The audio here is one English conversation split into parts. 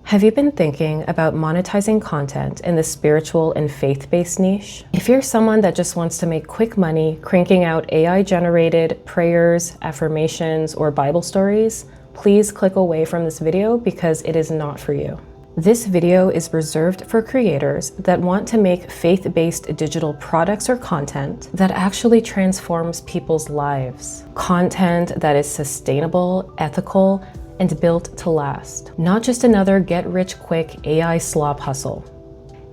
Have you been thinking about monetizing content in the spiritual and faith-based niche? If you're someone that just wants to make quick money cranking out AI-generated prayers, affirmations, or Bible stories, please click away from this video because it is not for you. This video is reserved for creators that want to make faith-based digital products or content that actually transforms people's lives. Content that is sustainable, ethical, and built to last. Not just another get-rich-quick AI slop hustle.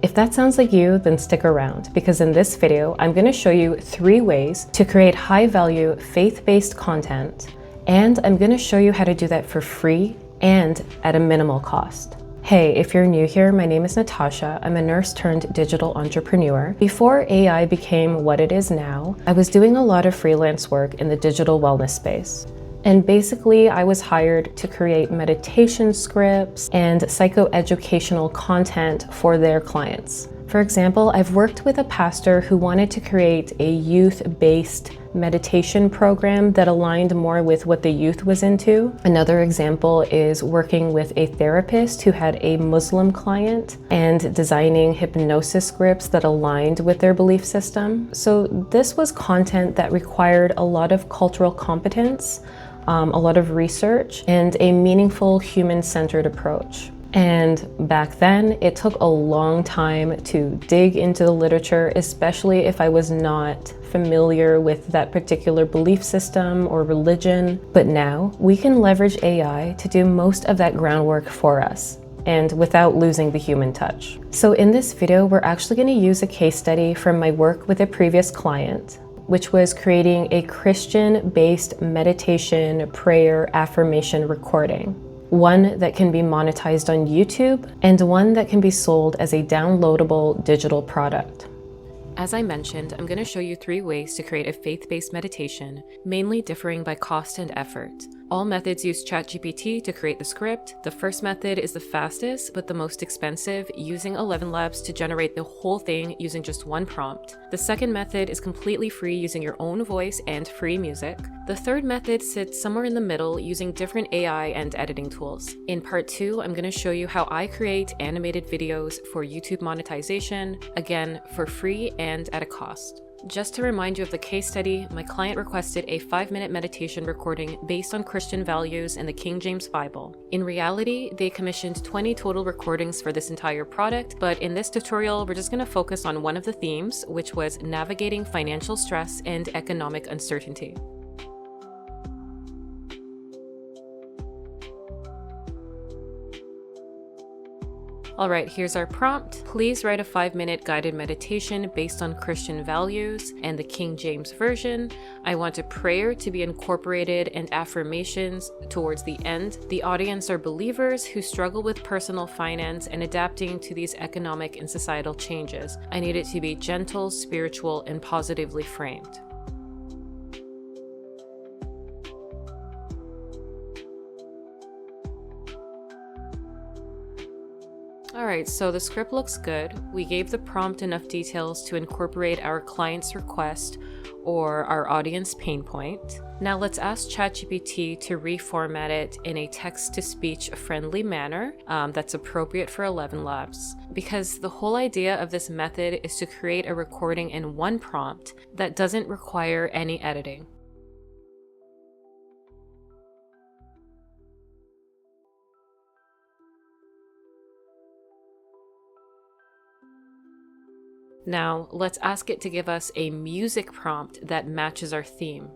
If that sounds like you, then stick around, because in this video, I'm going to show you 3 ways to create high-value, faith-based content, and I'm going to show you how to do that for free and at a minimal cost. Hey, if you're new here, my name is Natasha. I'm a nurse turned digital entrepreneur. Before AI became what it is now, I was doing a lot of freelance work in the digital wellness space. And basically, I was hired to create meditation scripts and psychoeducational content for their clients. For example, I've worked with a pastor who wanted to create a youth-based meditation program that aligned more with what the youth was into. Another example is working with a therapist who had a Muslim client and designing hypnosis scripts that aligned with their belief system. So this was content that required a lot of cultural competence, a lot of research, and a meaningful human-centered approach. And back then, it took a long time to dig into the literature, especially if I was not familiar with that particular belief system or religion. But now, we can leverage AI to do most of that groundwork for us, and without losing the human touch. So in this video, we're actually going to use a case study from my work with a previous client, which was creating a Christian-based meditation, prayer, affirmation recording. One that can be monetized on YouTube and one that can be sold as a downloadable digital product. As I mentioned, I'm going to show you 3 ways to create a faith-based meditation, mainly differing by cost and effort. All methods use ChatGPT to create the script. The first method is the fastest, but the most expensive, using ElevenLabs to generate the whole thing using just 1 prompt. The second method is completely free using your own voice and free music. The third method sits somewhere in the middle using different AI and editing tools. In part 2, I'm going to show you how I create animated videos for YouTube monetization, again, for free and at a cost. Just to remind you of the case study, my client requested a 5-minute meditation recording based on Christian values and the King James Bible. In reality, they commissioned 20 total recordings for this entire product, but in this tutorial, we're just going to focus on one of the themes, which was navigating financial stress and economic uncertainty. Alright, here's our prompt. Please write a 5-minute guided meditation based on Christian values and the King James Version. I want a prayer to be incorporated and affirmations towards the end. The audience are believers who struggle with personal finance and adapting to these economic and societal changes. I need it to be gentle, spiritual, and positively framed. Alright, so the script looks good. We gave the prompt enough details to incorporate our client's request or our audience pain point. Now let's ask ChatGPT to reformat it in a text-to-speech friendly manner that's appropriate for ElevenLabs. Because the whole idea of this method is to create a recording in 1 prompt that doesn't require any editing. Now, let's ask it to give us a music prompt that matches our theme.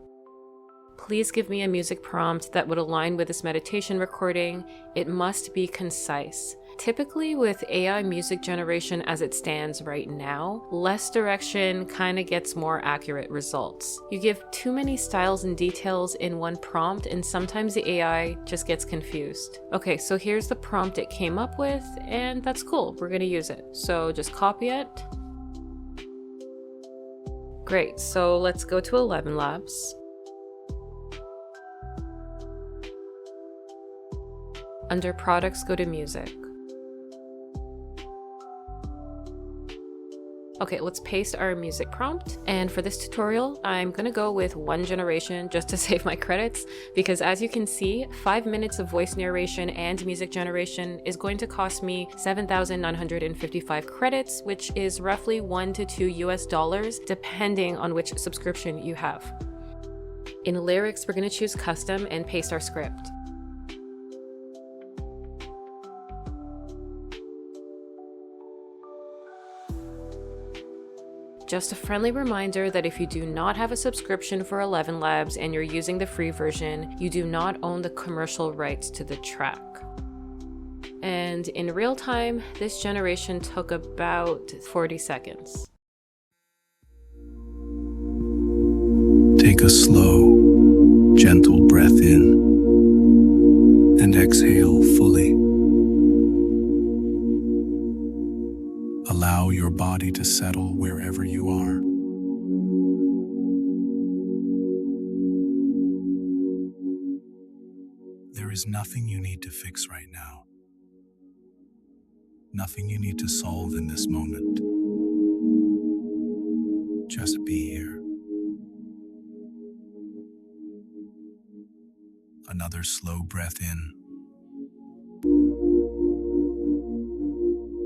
Please give me a music prompt that would align with this meditation recording. It must be concise. Typically with AI music generation as it stands right now, less direction kind of gets more accurate results. You give too many styles and details in 1 prompt and sometimes the AI just gets confused. Okay, so here's the prompt it came up with, and that's cool. We're going to use it. So just copy it. Great, so let's go to ElevenLabs. Under Products, go to Music. Okay, let's paste our music prompt. And for this tutorial, I'm gonna go with one generation just to save my credits, because as you can see, 5 minutes of voice narration and music generation is going to cost me 7,955 credits, which is roughly $1 to $2 US, depending on which subscription you have. In lyrics, we're gonna choose custom and paste our script. Just a friendly reminder that if you do not have a subscription for ElevenLabs and you're using the free version, you do not own the commercial rights to the track. And in real time, this generation took about 40 seconds. Take a slow, gentle breath in and exhale fully. Allow your body to settle wherever you are. There is nothing you need to fix right now. Nothing you need to solve in this moment. Just be here. Another slow breath in.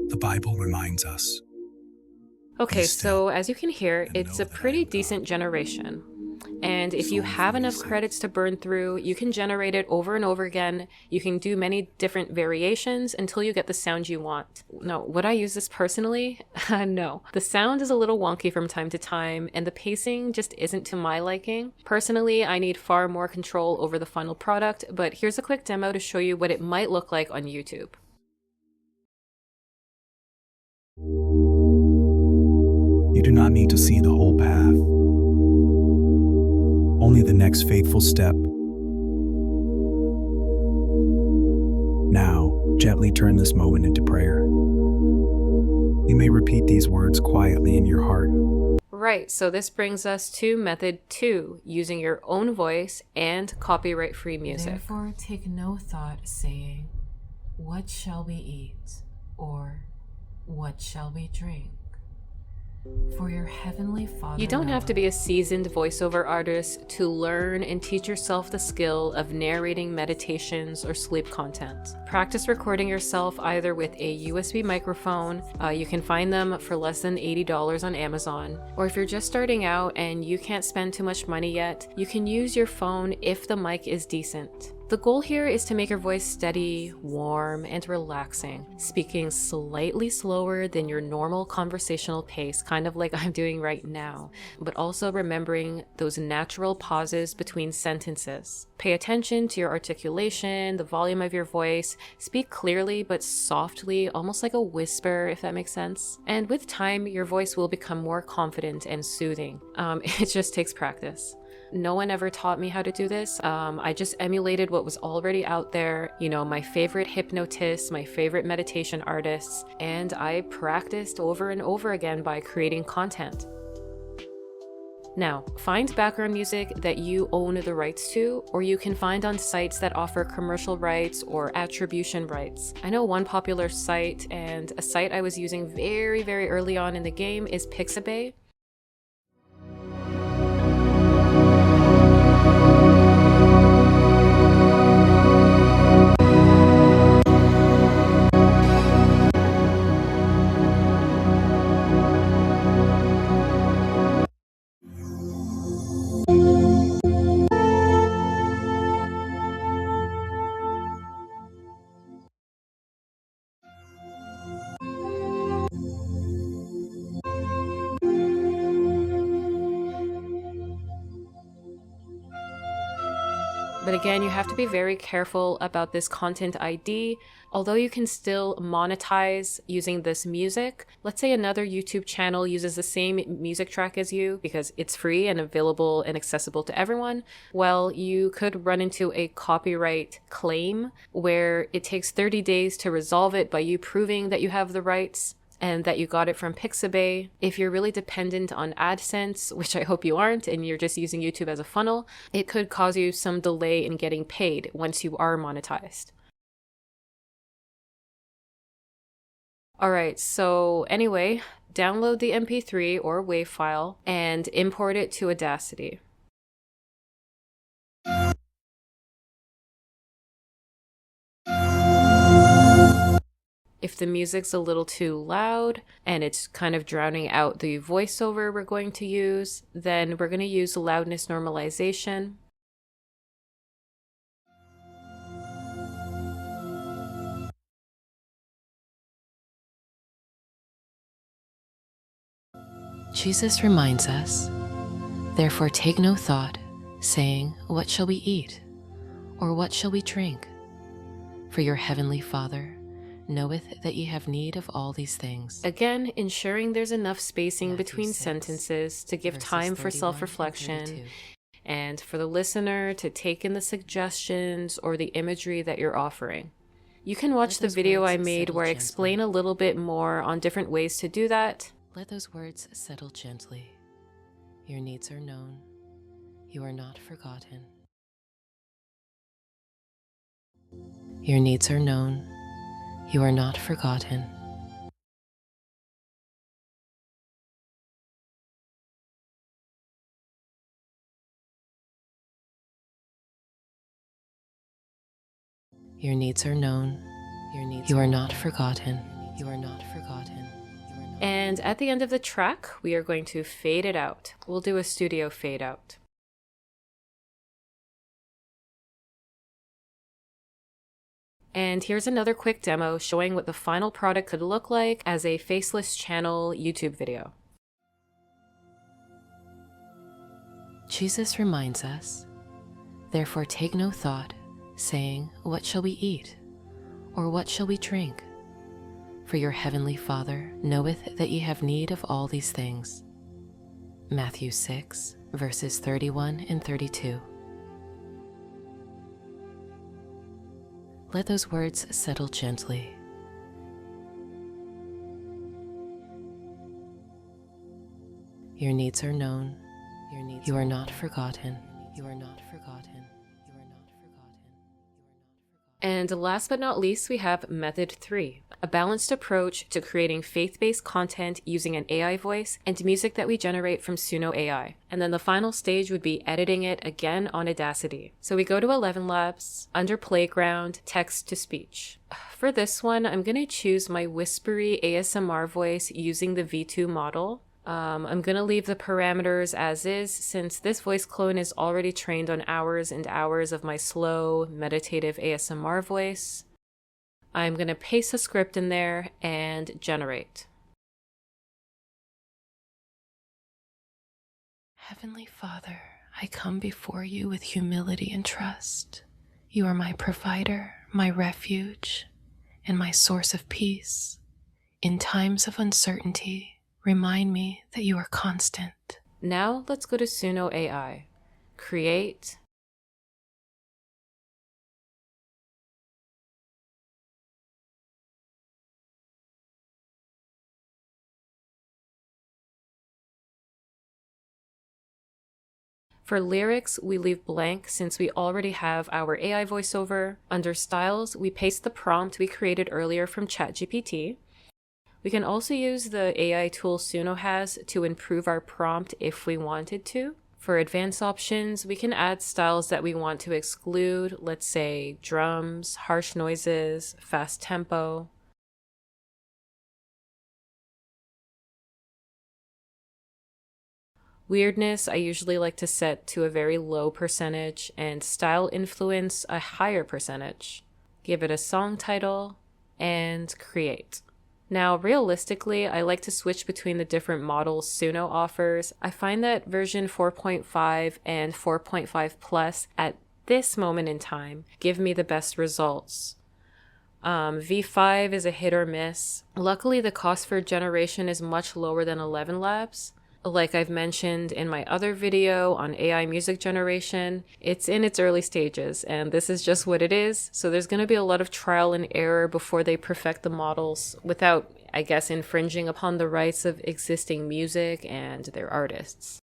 The Bible reminds us. Okay, so as you can hear, it's a pretty decent generation. And if you have enough credits to burn through, you can generate it over and over again. You can do many different variations until you get the sound you want. Now, would I use this personally? No. The sound is a little wonky from time to time, and the pacing just isn't to my liking. Personally, I need far more control over the final product, but here's a quick demo to show you what it might look like on YouTube. You do not need to see the whole path. Only the next faithful step. Now, gently turn this moment into prayer. You may repeat these words quietly in your heart. Right, so this brings us to method 2, using your own voice and copyright-free music. Therefore, take no thought saying, "What shall we eat?" or "What shall we drink?" For your heavenly Father. You don't have to be a seasoned voiceover artist to learn and teach yourself the skill of narrating meditations or sleep content. Practice recording yourself either with a USB microphone, you can find them for less than $80 on Amazon, or if you're just starting out and you can't spend too much money yet, you can use your phone if the mic is decent. The goal here is to make your voice steady, warm, and relaxing, speaking slightly slower than your normal conversational pace, kind of like I'm doing right now, but also remembering those natural pauses between sentences. Pay attention to your articulation, the volume of your voice, speak clearly but softly, almost like a whisper, if that makes sense. And with time, your voice will become more confident and soothing. It just takes practice. No one ever taught me how to do this. I just emulated what was already out there, you know, my favorite hypnotists, my favorite meditation artists, and I practiced over and over again by creating content. Now, find background music that you own the rights to, or you can find on sites that offer commercial rights or attribution rights. I know one popular site, and a site I was using very, very early on in the game is Pixabay. But again, you have to be very careful about this content ID. Although you can still monetize using this music, let's say another YouTube channel uses the same music track as you because it's free and available and accessible to everyone. Well, you could run into a copyright claim where it takes 30 days to resolve it by you proving that you have the rights and that you got it from Pixabay. If you're really dependent on AdSense, which I hope you aren't, and you're just using YouTube as a funnel, it could cause you some delay in getting paid once you are monetized. All right, so anyway, download the MP3 or WAV file, and import it to Audacity. If the music's a little too loud and it's kind of drowning out the voiceover we're going to use, then we're going to use loudness normalization. Jesus reminds us, therefore take no thought, saying, what shall we eat? Or what shall we drink? For your heavenly Father knoweth that ye have need of all these things. Again, ensuring there's enough spacing between sentences to give time for self-reflection and for the listener to take in the suggestions or the imagery that you're offering. You can watch the video I made where I explain a little bit more on different ways to do that. Let those words settle gently. Your needs are known. You are not forgotten. Your needs are known. You are not forgotten. Your needs are known. You are not forgotten. You are not forgotten. And at the end of the track, we are going to fade it out. We'll do a studio fade out. And here's another quick demo showing what the final product could look like as a faceless channel YouTube video. Jesus reminds us, therefore take no thought, saying, what shall we eat? Or what shall we drink? For your heavenly Father knoweth that ye have need of all these things. Matthew 6, verses 31 and 32. Let those words settle gently. Your needs are known. You are not forgotten. You are not forgotten. You are not forgotten. And last but not least, we have method 3, a balanced approach to creating faith-based content using an AI voice and music that we generate from Suno AI. And then the final stage would be editing it again on Audacity. So we go to ElevenLabs, under Playground, Text to Speech. For this one, I'm going to choose my whispery ASMR voice using the V2 model. I'm going to leave the parameters as is since this voice clone is already trained on hours and hours of my slow, meditative ASMR voice. I'm going to paste a script in there and generate. Heavenly Father, I come before you with humility and trust. You are my provider, my refuge, and my source of peace. In times of uncertainty, remind me that you are constant. Now let's go to Suno AI. Create. For lyrics, we leave blank since we already have our AI voiceover. Under styles, we paste the prompt we created earlier from ChatGPT. We can also use the AI tool Suno has to improve our prompt if we wanted to. For advanced options, we can add styles that we want to exclude, let's say drums, harsh noises, fast tempo. Weirdness, I usually like to set to a very low percentage, and style influence a higher percentage. Give it a song title, and create. Now, realistically, I like to switch between the different models Suno offers. I find that version 4.5 and 4.5 Plus at this moment in time give me the best results. V5 is a hit or miss. Luckily, the cost for generation is much lower than ElevenLabs. Like I've mentioned in my other video on AI music generation, it's in its early stages, and this is just what it is. So there's going to be a lot of trial and error before they perfect the models without, I guess, infringing upon the rights of existing music and their artists.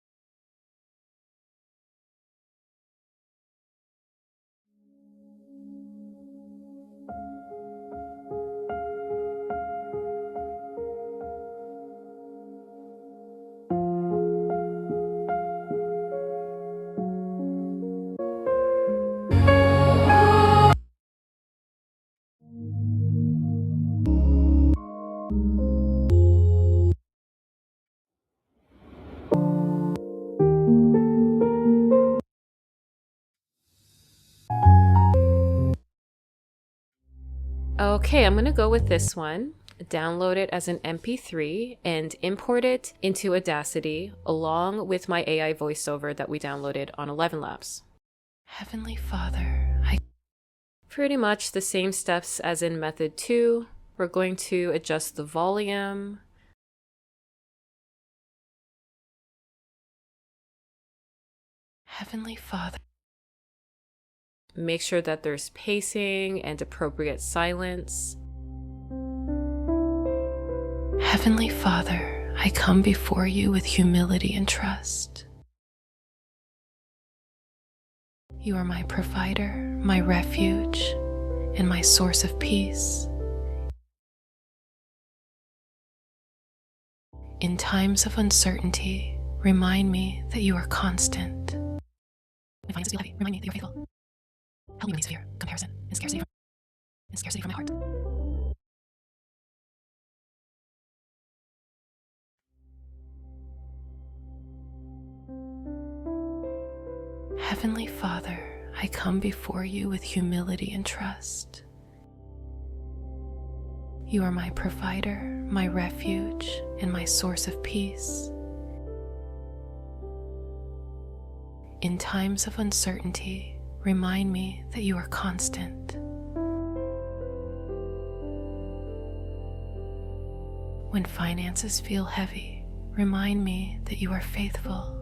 Okay, I'm gonna go with this one. Download it as an MP3 and import it into Audacity along with my AI voiceover that we downloaded on ElevenLabs. Heavenly Father, Pretty much the same steps as in method 2. We're going to adjust the volume. Heavenly Father. Make sure that there's pacing and appropriate silence. Heavenly Father, I come before you with humility and trust. You are my provider, my refuge, and my source of peace. In times of uncertainty, remind me that you are constant. When finances feel heavy, remind me that you are faithful. Help me release fear, comparison, and scarcity from my heart. Heavenly Father, I come before you with humility and trust. You are my provider, my refuge, and my source of peace. In times of uncertainty, remind me that you are constant. When finances feel heavy, remind me that you are faithful.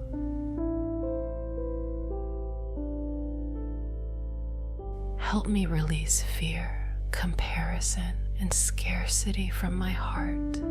Help me release fear, comparison, and scarcity from my heart.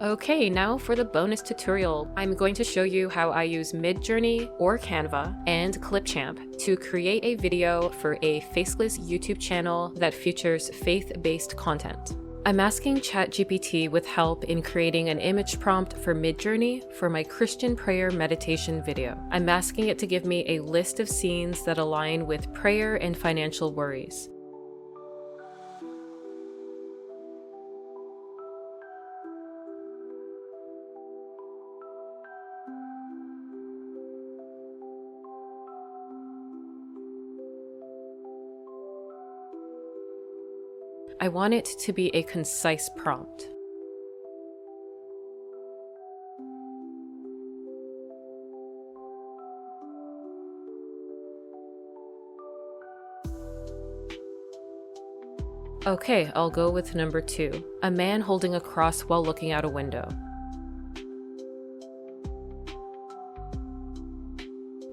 Okay, now for the bonus tutorial. I'm going to show you how I use Midjourney or Canva and Clipchamp to create a video for a faceless YouTube channel that features faith-based content. I'm asking ChatGPT with help in creating an image prompt for Midjourney for my Christian prayer meditation video. I'm asking it to give me a list of scenes that align with prayer and financial worries. I want it to be a concise prompt. Okay, I'll go with number 2, a man holding a cross while looking out a window.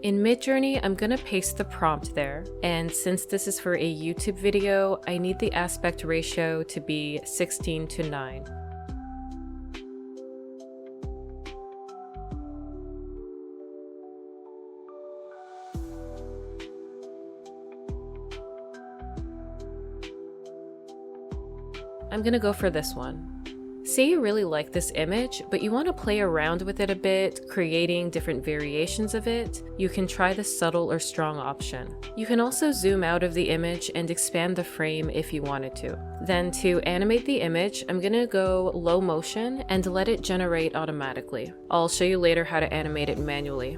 In Midjourney, I'm gonna paste the prompt there, and since this is for a YouTube video, I need the aspect ratio to be 16:9. I'm gonna go for this one. Say you really like this image, but you want to play around with it a bit, creating different variations of it. You can try the subtle or strong option. You can also zoom out of the image and expand the frame if you wanted to. Then to animate the image, I'm gonna go low motion and let it generate automatically. I'll show you later how to animate it manually.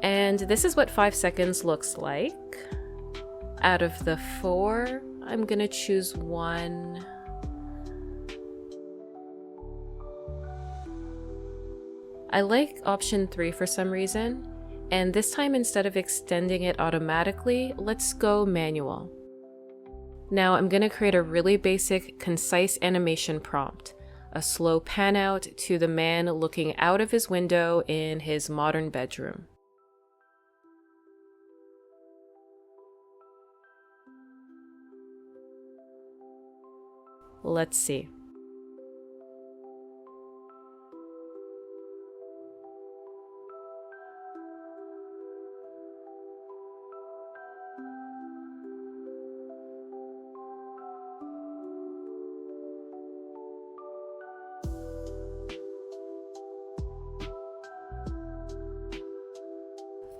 And this is what 5 seconds looks like. Out of the 4, I'm gonna choose 1. I like option 3 for some reason, and this time instead of extending it automatically, let's go manual. Now I'm gonna create a really basic, concise animation prompt. A slow pan out to the man looking out of his window in his modern bedroom. Let's see.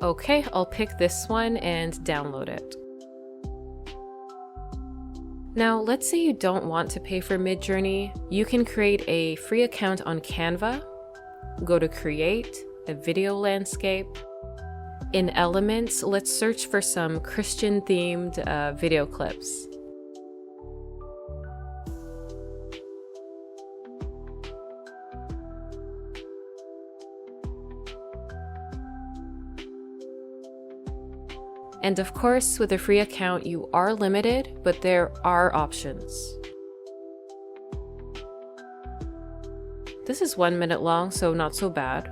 Okay, I'll pick this one and download it. Now, let's say you don't want to pay for Midjourney. You can create a free account on Canva. Go to Create, a video landscape. In Elements, let's search for some Christian-themed video clips. And of course, with a free account, you are limited, but there are options. This is 1 minute long, so not so bad.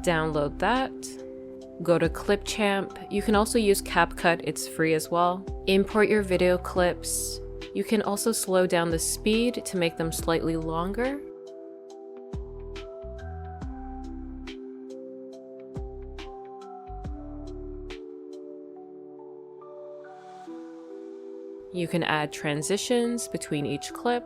Download that. Go to Clipchamp. You can also use CapCut, it's free as well. Import your video clips. You can also slow down the speed to make them slightly longer. You can add transitions between each clip.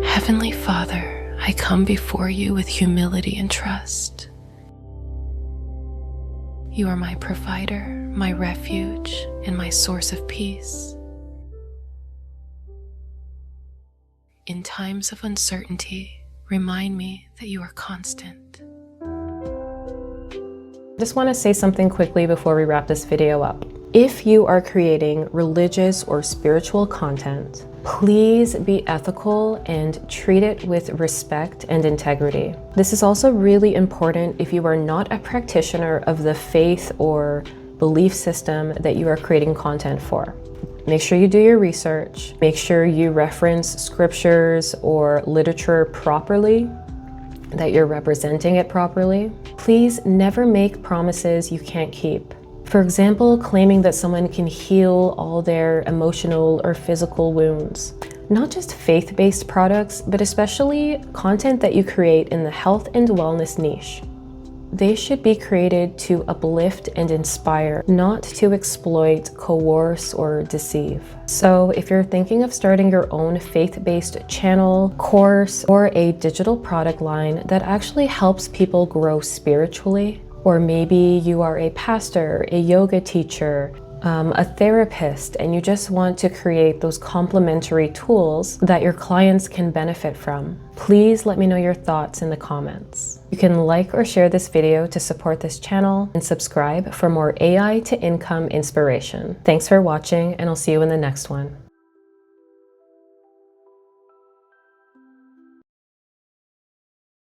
Heavenly Father, I come before you with humility and trust. You are my provider, my refuge, and my source of peace. In times of uncertainty, remind me that you are constant. I just want to say something quickly before we wrap this video up. If you are creating religious or spiritual content, please be ethical and treat it with respect and integrity. This is also really important if you are not a practitioner of the faith or belief system that you are creating content for. Make sure you do your research. Make sure you reference scriptures or literature properly, that you're representing it properly. Please never make promises you can't keep. For example, claiming that someone can heal all their emotional or physical wounds. Not just faith-based products, but especially content that you create in the health and wellness niche. They should be created to uplift and inspire, not to exploit, coerce, or deceive. So if you're thinking of starting your own faith-based channel, course, or a digital product line that actually helps people grow spiritually, or maybe you are a pastor, a yoga teacher, a therapist, and you just want to create those complementary tools that your clients can benefit from, please let me know your thoughts in the comments. You can like or share this video to support this channel and subscribe for more AI to income inspiration. Thanks for watching, and I'll see you in the next one.